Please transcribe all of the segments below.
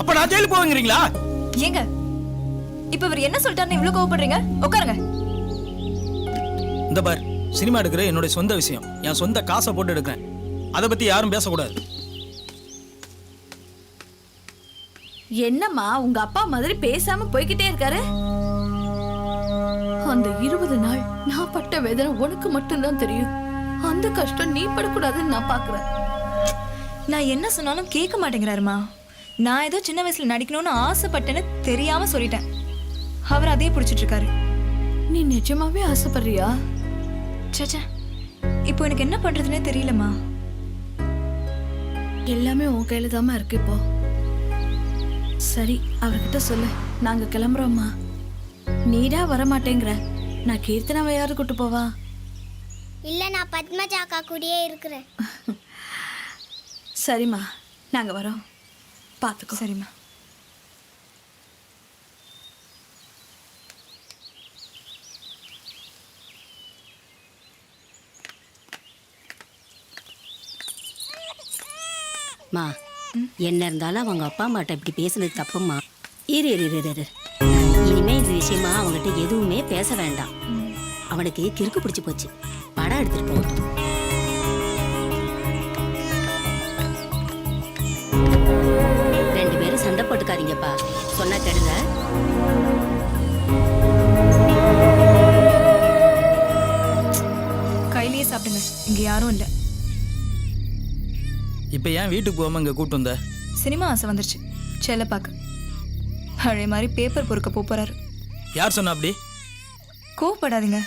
அப்ப நான் ஜெயிலுக்கு போவீங்களா? ஏங்க இப்ப இவர் என்ன சொல்லிட்டாருன்னு இவ்வளவு கோவப்படுறீங்க? உட்காருங்க. இந்த பார், சினிமா எடுக்கிற என்னுடைய சொந்த விஷயம். என் சொந்த காசை போட்டு எடுக்கிறேன். அதை பத்தி யாரும் பேசக்கூடாது. என்னம்மா உங்க அப்பா மாதிரி பேசாம போய்கிட்டே இருக்காரு? அந்த 20 நாள் நான் பட்ட வேதனை உனக்கு மட்டும்தான் தெரியும். அந்த கஷ்டம் நீ படக்கூடாதுன்னு நான் பாக்குறேன். நான் என்ன சொன்னாலும் கேட்க மாட்டேங்கிறாருமா. நான் ஏதோ சின்ன வயசுல நடிக்கணும்னு ஆசைப்பட்டேன்னு தெரியாம சொல்லிட்டேன். அவர் அதே பிடிச்சிட்டு இருக்காரு. நீ நிஜமாவே ஆசைப்படுறியா? சச்சா, இப்போ எனக்கு என்ன பண்றதுன்னே தெரியலம்மா. எல்லாமே உன் கையில தாமா இருக்கு இப்போ. சரி, அவர்கிட்ட சொல்லு, நாங்க கிளம்புறோம்மா. நீடா வரமாட்டேங்கிற, நான் கீர்த்தனாவை யாரு கூட்டு போவா? இல்ல, நான் பத்மஜா அக்கா கூடயே இருக்கிறேன். சரிம்மா, நாங்க வரோம், பாத்துக்கோ. சரிம்மா. மா, என்ன இருந்தாலும் அவங்க அப்பா அம்மாட்ட இப்படி பேசுனது தப்புமா. இரு இரு இரு இரு இனிமே இந்த விஷயமா அவங்ககிட்ட எதுவுமே பேச வேண்டாம். அவனுக்கு கிறுக்கு பிடிச்சு போச்சு. படம் எடுத்துட்டு போகட்டும். ரெண்டு பேரும் சண்டை போட்டுக்காதீங்கப்பா, சொன்னா கேளுங்க. கையிலேயே சாப்பிடுங்க, இங்க யாரும் இல்லை. இப்ப ஏன் வீட்டுக்கு போகாம இங்க கூட்டு வந்த? சினிமா ஆசை வந்துருச்சு, செல்ல பார்க்க. பழைய மாதிரி பேப்பர் பொறுக்க போறாரு. யார் சொன்னா அப்படி? கோவப்படாதீங்க,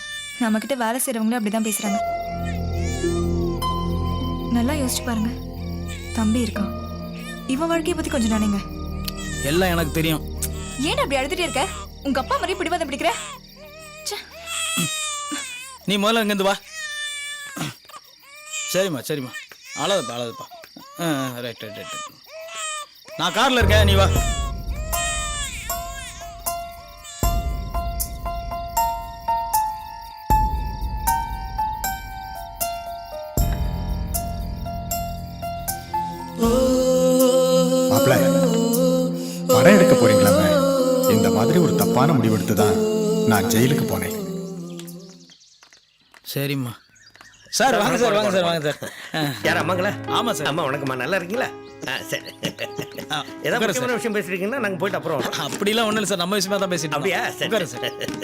நம்ம கிட்ட வேலை செய்யறவங்களே அப்படிதான் பேசுறாங்க. நல்லா யோசிச்சு பாருங்க, தம்பி இருக்கான். இவன் வாழ்க்கையை பத்தி கொஞ்சம் நினைங்க. எல்லாம் எனக்கு தெரியும். ஏன் அப்படி அழுதுட்டே இருக்க? உங்க அப்பா மாதிரி பிடிவாதம் பிடிக்கிற? நீ முதல்ல இங்கேருந்து வா. சரிம்மா சரிம்மா, அழாதப்பா அழாதப்பா. Right right right. நான் கார்ல இருக்கேன், நீ வா. மாப்பிள்ள, படம் எடுக்க போறீங்களாமே? இந்த மாதிரி ஒரு தப்பான முடிவெடுத்து தான் நான் ஜெயிலுக்கு போனேன். சரிம்மா. சார் வாங்க சார், வாங்க சார், வாங்க சார். யார் அம்மாங்களா? ஆமாம் சார். அம்மா வணக்கம்மா, நல்லா இருக்கீங்களா? சரி, ஏதாவது முக்கியமான விஷயம் பேசுறீங்கன்னா நாங்கள் போயிட்டு அப்புறம் வரோம். அப்படிலாம் ஒன்றும் இல்லை சார், நம்ம விஷயமா தான் பேசிட்டு. அப்படியா? உட்காரு சரி சார்.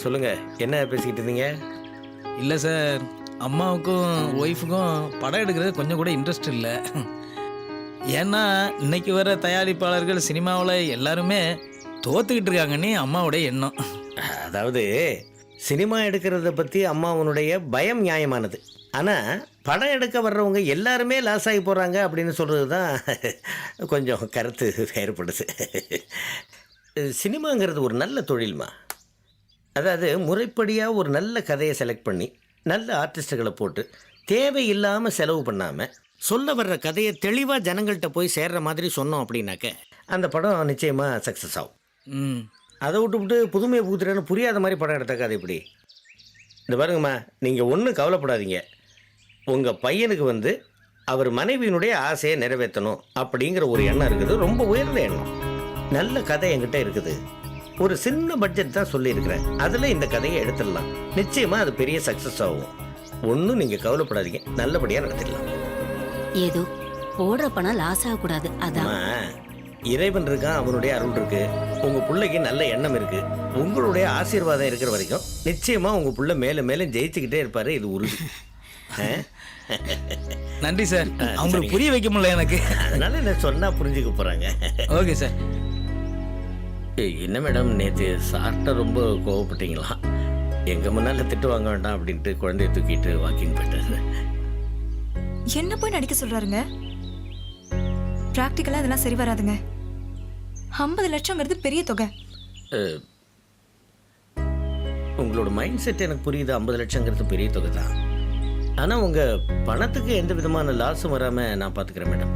சொல்லுங்க, என்ன பேசிக்கிட்டு இருந்தீங்க? இல்லை சார், அம்மாவுக்கும் ஒய்ஃபுக்கும் படம் எடுக்கிறது கொஞ்சம் கூட இன்ட்ரெஸ்ட் இல்லை. ஏன்னா இன்னைக்கு வர தயாரிப்பாளர்கள் சினிமாவில் எல்லாருமே தோத்துக்கிட்டு இருக்காங்கன்னு அம்மாவுடைய எண்ணம். அதாவது சினிமா எடுக்கிறத பற்றி அம்மாவனுடைய பயம் நியாயமானது. ஆனால் படம் எடுக்க வர்றவங்க எல்லாருமே லாஸ் ஆகி போகிறாங்க அப்படின்னு சொல்கிறது தான் கொஞ்சம் கருத்து வேறுபடுது. சினிமாங்கிறது ஒரு நல்ல தொழில்மா. அதாவது முறைப்படியாக ஒரு நல்ல கதையை செலக்ட் பண்ணி நல்ல ஆர்டிஸ்ட்டுகளை போட்டு தேவையில்லாமல் செலவு பண்ணாமல் சொல்ல வர்ற கதையை தெளிவாக ஜனங்கள்கிட்ட போய் சேர்ற மாதிரி சொன்னோம் அப்படின்னாக்க அந்த படம் நிச்சயமாக சக்ஸஸ் ஆகும். அதை விட்டு புதுமையை புகுத்துறேன்னு புரியாத மாதிரி படம் எடுத்தாக்க அது எப்படி? இந்த பாருங்கம்மா, நீங்கள் ஒன்றும் கவலைப்படாதீங்க. உங்கள் பையனுக்கு அவர் மனைவியினுடைய ஆசையை நிறைவேற்றணும் அப்படிங்கிற ஒரு எண்ணம் இருக்குது, ரொம்ப உயர்ந்த எண்ணம். நல்ல கதை என்கிட்ட இருக்குது. ஒரு சின்ன பட்ஜெட் தான் சொல்லியிருக்கிறேன், அதில் இந்த கதையை எடுத்துடலாம். நிச்சயமாக அது பெரிய சக்ஸஸ் ஆகும். ஒன்றும் நீங்கள் கவலைப்படாதீங்க, நல்லபடியாக நடத்திடலாம். ஏதோ போடுற பணம் லாஸ் ஆகக்கூடாது, அதான். இறைவன் இருக்கான், அவனுடைய அருள் இருக்கு. உங்க பிள்ளைக்கு நல்ல எண்ணம் இருக்கு. உங்களுடைய ஆசீர்வாதம் இருக்கிற வரைக்கும் நிச்சயமா உங்க பிள்ளை மேல மேல ஜெயிச்சுக்கிட்டே இருப்பாரு, இது உறுதி. நன்றி சார், அவங்களுக்கு புரிய வைக்க முடியல எனக்கு, அதனால என்ன சொன்னா புரிஞ்சுக்க போறாங்க. Okay sir. என்ன மேடம், நேற்று சார்ட்ட ரொம்ப கோவப்பட்டீங்களா? எங்க முன்னால திட்டு வாங்க வேண்டாம் அப்படின்ட்டு குழந்தைய தூக்கிட்டு வாக்கிங் போயிட்டாரு. என்ன போய் நடிக்க சொல்றாருங்க? பிராக்டிக்கலா இதெல்லாம் சரி வராதுங்க. 50 லட்சம்ங்கிறது பெரிய தொகை. உங்களோட மைண்ட் செட் எனக்கு புரியுது, 50 லட்சங்கிறது பெரிய தொகை தான். ஆனால் உங்கள் பணத்துக்கு எந்த விதமான லாஸும் வராமல் நான் பார்த்துக்கிறேன் மேடம்.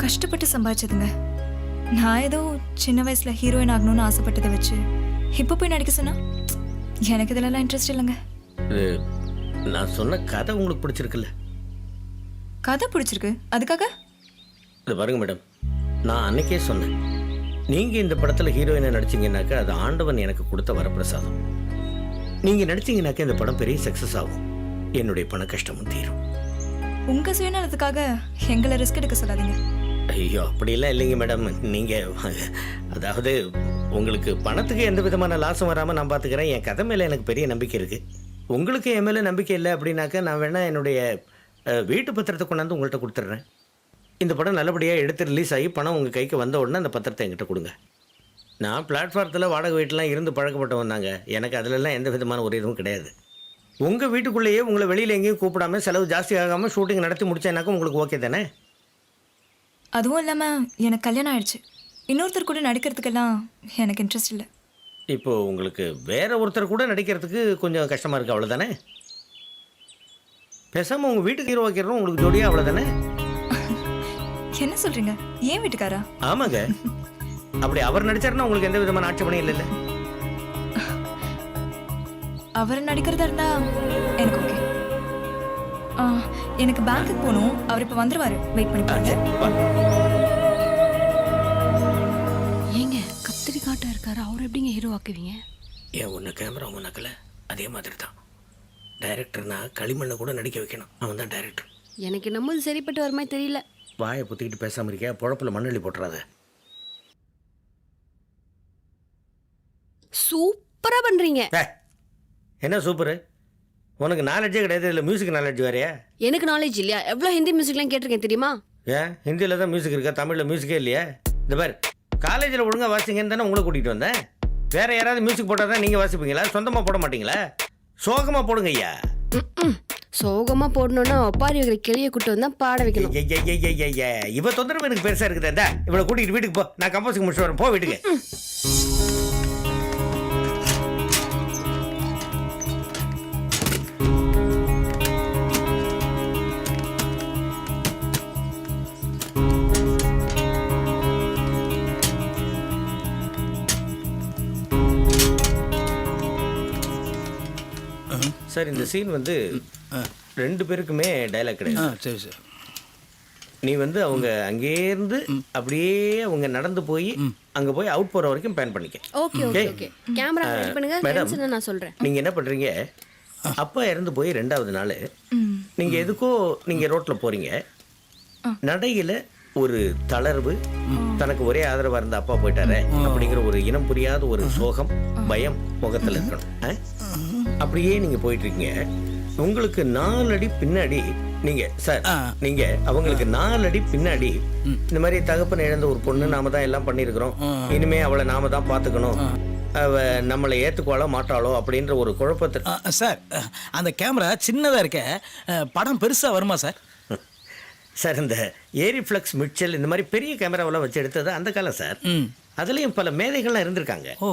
கஷ்டப்பட்டு சம்பாதிச்சதுங்க. நான் ஏதோ சின்ன வயசுல ஹீரோயின் ஆகணும்னு ஆசைப்பட்டதை வச்சு இப்போ போய் நடிக்க சொன்னா எனக்கு இதெல்லாம் இன்ட்ரெஸ்ட் இல்லைங்க. நான் சொன்ன கதை உங்களுக்கு பிடிச்சிருக்குல்ல? கதை பிடிச்சிருக்கு, அதுக்காக இது பாருங்க மேடம், நான் அன்னைக்கே சொன்னேன், நீங்கள் இந்த படத்தில் ஹீரோயினை நடிச்சிங்கனாக்கா அது ஆண்டவன் எனக்கு கொடுத்த வரப்பிரசாதம். நீங்கள் நடிச்சிங்கனாக்கா இந்த படம் பெரிய சக்ஸஸ் ஆகும், என்னுடைய பண கஷ்டமும் தீரும். உங்க சுயநலத்துக்காக எங்களை ரிஸ்க் எடுக்க சொல்லாதீங்க. ஐயோ அப்படிலாம் இல்லைங்க மேடம். நீங்கள் அதாவது உங்களுக்கு பணத்துக்கு எந்த விதமான லாஸும் வராமல் நான் பார்த்துக்கிறேன். என் கதை மேலே எனக்கு பெரிய நம்பிக்கை இருக்குது. உங்களுக்கு என் மேலே நம்பிக்கை இல்லை அப்படின்னாக்கா நான் வேணால் என்னுடைய வீட்டு பத்திரத்தை கொண்டாந்து உங்கள்கிட்ட கொடுத்துட்றேன். இந்த படம் நல்லபடியாக எடுத்து ரிலீஸ் ஆகி பணம் உங்கள் கைக்கு வந்த உடனே அந்த பத்திரத்தை என்கிட்ட கொடுங்க. நான் பிளாட்ஃபாரத்தில் வாடகை வீட்டெலாம் இருந்து பழக்கப்பட்டவன் தாங்க. எனக்கு அதிலெல்லாம் எந்த விதமான ஒரு இதுவும் கிடையாது. உங்கள் வீட்டுக்குள்ளேயே உங்களை வெளியில் எங்கேயும் கூப்பிடாமல் செலவு ஜாஸ்தி ஆகாமல் ஷூட்டிங் நடத்தி முடிச்சேன்னாக்கா உங்களுக்கு ஓகே தானே? அதுவும் இல்லாமல் எனக்கு கல்யாணம் ஆயிடுச்சு. இன்னொருத்தர் கூட நடிக்கிறதுக்கெல்லாம் எனக்கு இன்ட்ரெஸ்ட் இல்லை. இப்போது உங்களுக்கு வேற ஒருத்தர் கூட நடிக்கிறதுக்கு கொஞ்சம் கஷ்டமாக இருக்குது, அவ்வளோதானே? பேசாமல் உங்கள் வீட்டுக்கு ஹீரோ வைக்கிறோம் உங்களுக்கு ஜோடியாக, அவ்வளோதானே? என்ன சொல்கிறீங்க? ஏன் வீட்டுக்காரா? ஆமாங்க. அப்படி அவர் நடிச்சாருன்னா உங்களுக்கு எந்த விதமான ஆட்சேபனையும் இல்லைல்ல? அவர் நடிக்கிறதா இருந்தா எனக்கு ஓகே. எனக்கு பேங்க்குக்கு போகணும். அவர் இப்போ வந்துருவாரு. வெயிட் பண்ணி பாருங்க. ஏங்க கத்திரிக்காட்டா இருக்காரு, அவர் எப்படிங்க ஹீரோ ஆக்குவீங்க? ஏன் ஒன்று கேமரா ஒன்றாக்கல, அதே மாதிரி தான். டைரக்டர்னா களிமண்ணை கூட நடிக்க வைக்கணும், அவன் தான் டைரக்டர். எனக்கு என்னமோ சரிப்பட்டு வர மாதிரி தெரியல. வாயை புத்திக்கிட்டு பேசாமல் இருக்கியா, பொழப்பில் மண்ணள்ளி போட்டுறாத. சூப்பரா பண்றீங்க. என்ன சூப்பரு? உனக்கு நாலேஜே கிடையாது, இல்லை மியூசிக் நாலேஜ் வேறையா? எனக்கு நாலேஜ் இல்லையா? எவ்வளோ ஹிந்தி மியூசிக்லாம் கேட்டிருக்கேன் தெரியுமா? ஏன் ஹிந்தியில் தான் மியூசிக் இருக்கா, தமிழில் மியூசிக்கே இல்லையா? இந்த பாரு, காலேஜில் ஒழுங்காக வாசிங்கன்னு தானே உங்களை கூட்டிகிட்டு வந்தேன். வேற யாராவது மியூசிக் போட்டால் தான் நீங்கள் வாசிப்பீங்களா? சொந்தமாக போட மாட்டீங்களா? சோகமாக போடுங்க ஐயா. சோகமா போடணும்னா ஒப்பாரி வைக்கிற கிளியை கூட்டு வந்தா பாட வைக்கணும். இவ தொந்தரவு எனக்கு பெருசாக இருக்குது. இந்த இவளை கூட்டிகிட்டு வீட்டுக்கு போ, நான் கம்போசிங் முடிச்சுட்டு வரேன். போ வீட்டுக்கு. சார், இந்த சீன் வந்து 2 பேருக்குமே டைலாக் கிடையாது. சரி சார். நீ வந்து அவங்க அங்கேருந்து அப்படியே அவங்க நடந்து போய் அங்கே போய் அவுட் போகிற வரைக்கும் பிளான் பண்ணிக்க. Okay okay okay. Camera ready பண்ணுங்க. மேடம், நான் சொல்றேன். நீங்கள் என்ன பண்ணுறீங்க, அப்பா இறந்து போய் 2வது நாள் நீங்கள் எதுக்கோ நீங்கள் ரோட்டில் போகிறீங்க. நடையில் ஒரு தளர்வு, தனக்கு ஒரே ஆதரவாக இருந்த அப்பா போயிட்டாரே அப்படிங்கிற ஒரு இனம் புரியாத ஒரு சோகம், பயம் முகத்தில் இருக்கணும். அப்படியே நீங்கள் போயிட்டு இருக்கீங்க. உங்களுக்கு 4 அடி பின்னாடி நீங்க அவங்களுக்கு 4 அடி பின்னாடி இந்த மாதிரி தகப்பன் இழந்த ஒரு பொண்ணு, நாம தான் எல்லாம் பண்ணியிருக்கிறோம், இனிமே அவளை நாம தான் பார்த்துக்கணும், அவ நம்மளை ஏற்றுக்குவாளோ மாட்டாளோ அப்படின்ற ஒரு குழப்பத்தை. சார், அந்த கேமரா சின்னதாக இருக்க, படம் பெருசாக வருமா சார்? சார், இந்த ஏரிஃப்ளக்ஸ் மிட்சல் இந்த மாதிரி பெரிய கேமராவெல்லாம் வச்சு எடுத்தது அந்த காலம் சார். அதுலேயும் பல மேதைகள்லாம் இருந்திருக்காங்க. ஓ,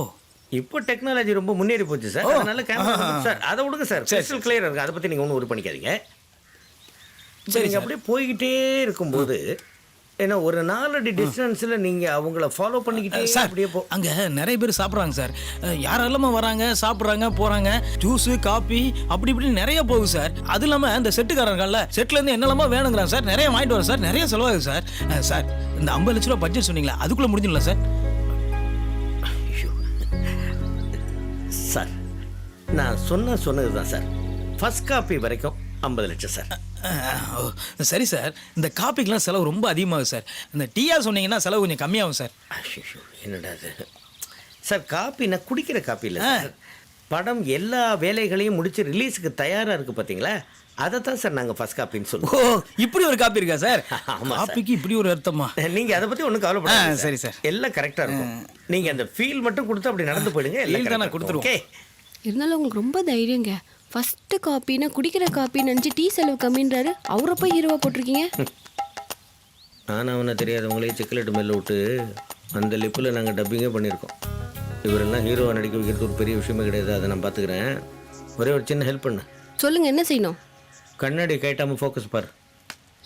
இப்போ டெக்னாலஜி ரொம்ப முன்னேறி போச்சு சார். அதனால கேமரா சார் அதை விடுங்க சார், கிறிஸ்டல் கிளியர் இருக்கு. அதை பற்றி நீங்கள் ஒன்றும் உரு பண்ணிக்காதீங்க. சரி, நீங்கள் அப்படியே போய்கிட்டே இருக்கும்போது ஏன்னா ஒரு 4 அடி டிஸ்டன்ஸில் நீங்கள் அவங்கள ஃபாலோ பண்ணிக்கிட்டே அப்படியே அங்கே நிறைய பேர் சாப்பிட்றாங்க சார். யாரெல்லாம வராங்க, சாப்பிட்றாங்க, போகிறாங்க. ஜூஸு, காப்பி அப்படி இப்படி நிறைய போகுது சார். அது இல்லாமல் இந்த செட்டுக்காரங்கள்ல செட்லேருந்து என்னெல்லாமோ வேணுங்கிறாங்க சார். நிறைய வாங்கிட்டு வரோம் சார், நிறைய செலவாகுது சார். சார், இந்த 50 லட்ச ரூபா பட்ஜெட் சொன்னீங்களா, அதுக்குள்ளே முடிஞ்சிடலாம் சார்? சார், நான் சொன்னது தான் சார். ஃபர்ஸ்ட் காப்பி வரைக்கும் 50 லட்சம் சார். சரி சார், இந்த காப்பிக்கெலாம் செலவு ரொம்ப அதிகமாகுது சார். இந்த டீயா சொன்னீங்கன்னா செலவு கொஞ்சம் கம்மியாகும் சார். என்னடா அது சார், காப்பி நான் குடிக்கிற காப்பி இல்லை சார். படம் எல்லா வேலைகளையும் முடிச்சு ரிலீஸுக்கு தயாராக இருக்குது பார்த்தீங்களா, அதை தான் சார் நாங்கள் ஃபர்ஸ்ட் காப்பின்னு சொல்லுவோம். ஓ, இப்படி ஒரு காப்பி இருக்கா சார்? ஆமாம், காப்பிக்கு இப்படி ஒரு அர்த்தமா? நீங்கள் அதை பற்றி ஒன்றும் கவலைப்படாதீங்க. சரி சார், எல்லாம் கரெக்டாக இருக்கும். நீங்கள் அந்த ஃபீல் மட்டும் கொடுத்து அப்படி நடந்து போயிடுங்க. எல்லாம் நான் கொடுத்துருவோம். இருந்தாலும் உங்களுக்கு ரொம்ப தைரியங்க. ஃபர்ஸ்ட் காப்பின்னா குடிக்கிற காப்பின்னு நினச்சி டீ செலவு கம்மின்றாரு, அவரை போய் ஹீரோவாக போட்டிருக்கீங்க. ஆனால் அவனை தெரியாதவங்களே சிக்கலெட்டு மேலே விட்டு அந்த லிப்பில் நாங்கள் டப்பிங்கே பண்ணியிருக்கோம். இவரெல்லாம் ஹீரோவை நடிக்க வைக்கிறது ஒரு பெரிய விஷயமே கிடையாது. அதை நான் பார்த்துக்கிறேன். ஒரே ஒரு சின்ன ஹெல்ப் பண்ணு. சொல்லுங்க, என்ன செய்யணும்? கண்ணாடி கைட்டாமல் ஃபோக்கஸ் பார்.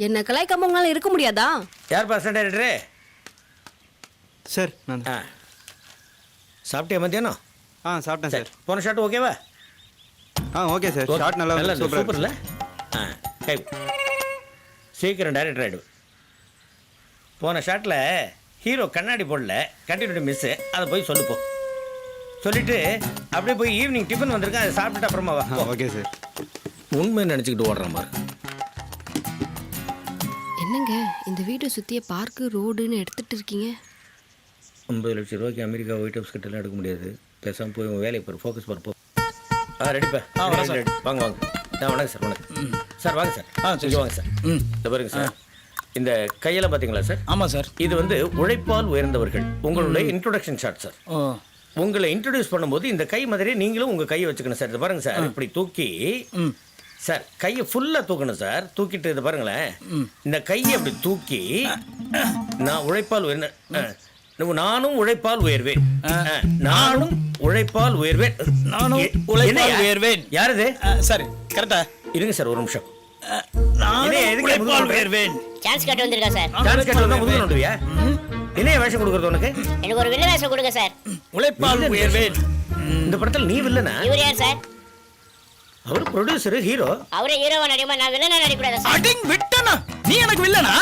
என்ன கலாய்க்காம உங்களால் இருக்க முடியாதா? யார் பாஸ் டைரக்டரே? சார், நான் சாப்பிட்டியா மத்தியானம்? சாப்பிட்டேன் சார். போன ஷாட் ஓகேவா? Okay sir. ஷாட் நல்லா சூப்பர்ல. சீக்கிரம் டைரக்டர் ஆகிடும். போன ஷாட்டில் ஹீரோ கண்ணாடி போடல கண்டினியூ மிஸ்ஸு அதை போய் சொல்லுப்போம். சொல்லிட்டு அப்படியே போய் ஈவினிங் டிஃபன் வந்திருக்கேன், அதை சாப்பிட்டுட்டு அப்புறமா வா. Okay sir. உண்மை நினச்சிக்கிட்டு ஓடுற மாதிரி. என்னங்க இந்த வீட்டை சுற்றிய பார்க்கு ரோடுன்னு எடுத்துட்டு இருக்கீங்க? 50 லட்சம் ரூபாய்க்கு அமெரிக்கா ஒயிட் ஹவுஸ் கிட்டலாம் எடுக்க முடியாது. பேசாமல் போய் உன் வேலையை பாரு, ஃபோக்கஸ் பண்ணப்போ. ரெடிப்பா. வரேன் சார். வாங்க வாங்க. வணக்கம் சார். வணக்கம் சார். வாங்க சார். சரி வாங்க சார். இந்த பாருங்க சார், இந்த கையெல்லாம் பார்த்தீங்களா சார்? ஆமாம் சார். இது வந்து உழைப்பால் உயர்ந்தவர்கள் உங்களுடைய இன்ட்ரோடக்ஷன் ஷாட் சார். ஓ உங்களை இன்ட்ரோடியூஸ் பண்ணும்போது இந்த கை மாதிரியே நீங்களும் உங்கள் கையை வச்சுக்கணும் சார். இது பாருங்க சார், இப்படி தூக்கி சார் கையை ஃபுல்லாக தூக்கணும் சார். தூக்கிட்டு இது பாருங்களேன், இந்த கையை அப்படி தூக்கி நான் உழைப்பால் உயர்ந்த நானும் உழைப்பால் உயர்வேன், நானும் உழைப்பால் உயர்வேன், நானும் உழைப்பால் உயர்வேன். யார் இது? சரி கரெக்டா இருங்க சார் ஒரு நிமிஷம். நானும் உழைப்பால் உயர்வேன். சான்ஸ் கேட்டு வந்திருக்கா சார். டான்ஸ் கேட்டு வந்தா முதல்ல நோண்டுவியா? என்ன வேஷம் கொடுக்குறது உனக்கு? எனக்கு ஒரு வில்ல வேஷம் கொடுங்க சார். உழைப்பால் உயர்வேன். இந்த படத்தில் நீ வில்லனா? இவர் யார் சார்? அவர் ப்ரொடியூசர், ஹீரோ. அவரே ஹீரோவா நடிக்குமா? நான் வில்லனா நடிக்கூடாதா சார்? அடிங் விட்டனா நீ எனக்கு வில்லனா?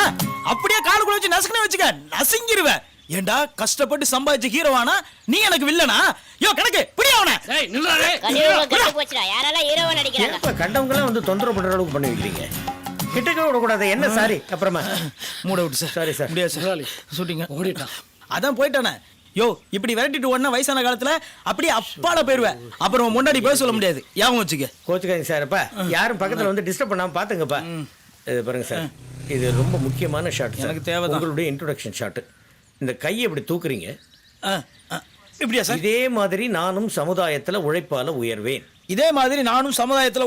அப்படியே காலுக்குள்ள வச்சு நசுக்கணும் வச்சுக்க, நசுங்கிருவ. ஏண்டா கஷ்டப்பட்டு சம்பாதிச்ச ஹீரோவானா நீ எனக்கு வில்லனா? யோ கணக்கு புரிய அவன. ஏய் நில்றாரே. கலியுகம் கெட்டு போச்சுடா. யாரெல்லாம் ஹீரோவா நடிக்கிறாங்க? ஏப்பா கண்டவங்கலாம் வந்து தொந்தரவு பண்ற அளவுக்கு பண்ணி வைக்கிறீங்க? கிட்டக்க விடக்கூடாது. என்ன சாரி அப்புறமா மூட விட்டு சார். Sorry sir. முடியாது சார். ஷூட்டிங்க ஓடிட்டான். அதான் போயிட்டானே. யோ இப்படி விரட்டிட்டு ஓடனா வயசான காலத்துல அப்படியே அப்பால போயிருவேன். அப்புறம் முன்னாடி போய் சொல்ல முடியாது. யாவும் வச்சுக்க. கோச்சுக்காதீங்க சார். அப்பா யாரும் பக்கத்துல வந்து டிஸ்டர்ப் பண்ணாம பாத்துங்கப்பா. இது பாருங்க சார், இது ரொம்ப முக்கியமான ஷாட். எனக்கு தேவைதான். உங்களுடைய இன்ட்ரோடக்ஷன் ஷாட். இந்த கையை இப்படி தூக்குறீங்க. இப்படியா சார்? இதே மாதிரி நானும் சமுதாயத்துல உழைப்பால உயர்வேன். இதே மாதிரி நானும் சமுதாயத்துல